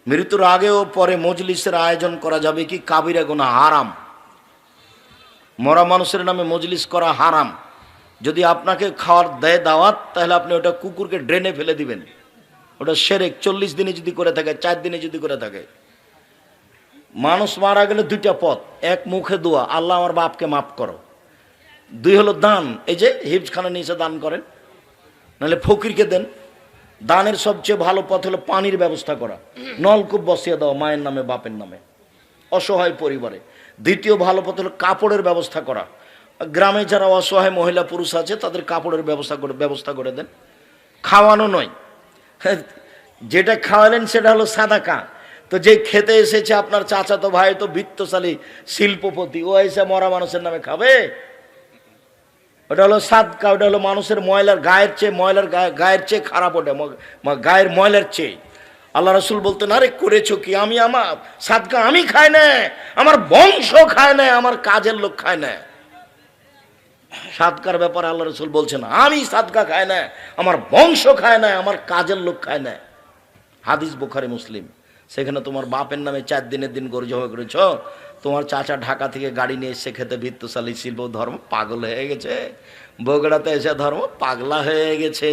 মৃত্যুর আগে ও পরে মজলিসের আয়োজন করা যাবে কি? কাবিরা গুনাহ, হারাম। মরা মানুষের নামে মজলিস করা হারাম। যদি আপনাকে খাওয়ার দেয় দাওয়াত, তাহলে আপনি ওটা কুকুরকে ড্রেনে ফেলে দিবেন। ওটা শিরক। 40 দিনে যদি করে থাকে, 4 দিনে যদি করে থাকে। মানুষ মারা গেলে দুইটা পথ, এক মুখে দোয়া, আল্লাহ আমার বাপকে মাফ করো। 2 হলো দান, এই যে হিফজখানা নিচে দান করেন, নাহলে ফকিরকে দেন। দানের সবচেয়ে ভালো পথ হলো পানির ব্যবস্থা করা, নলকূপ বসিয়ে দেওয়া মায়ের নামে বাপের নামে অসহায় পরিবারে। দ্বিতীয় ভালো পথ হলো কাপড়ের ব্যবস্থা করা। গ্রামে যারা অসহায় মহিলা পুরুষ আছে তাদের কাপড়ের ব্যবস্থা করে দেন। খাওয়ানো নয়, যেটা খাওয়ালেন সেটা হলো সাদাকা। তো যে খেতে এসেছে আপনার চাচাতো ভাই, তো বিত্তশালী শিল্পপতি, ও এসে মরা মানুষের নামে খাবে? ওটা হলো সাদকা, ওটা হলো মানুষের ময়লার গায়ের চেয়ে, গায়ের চেয়ে খারাপ ওটা, গায়ের ময়লার চেয়ে। আল্লাহ রসুল বলতেন, আরে করেছো কি? আমি আমার সাদকা আমি খাই না, আমার বংশ খায় না, আমার কাজের লোক খায় না। সাদকার ব্যাপারে আল্লাহ রসুল বলছেন, আমি সাদকা খাই না, আমার বংশ খায় না, আমার কাজের লোক খায় না। হাদিস বুখারী মুসলিম। সেখানে তোমার বাপের নামে 4 দিনের দিন গরু জবাই করেছ, তোমার চাচা ঢাকা থেকে গাড়ি নিয়ে এসে খেতে, ভিত্তশালী শিল্প, ধর্ম পাগল হয়ে গেছে। বগুড়াতে এসে ধর্ম পাগলা হয়ে গেছে।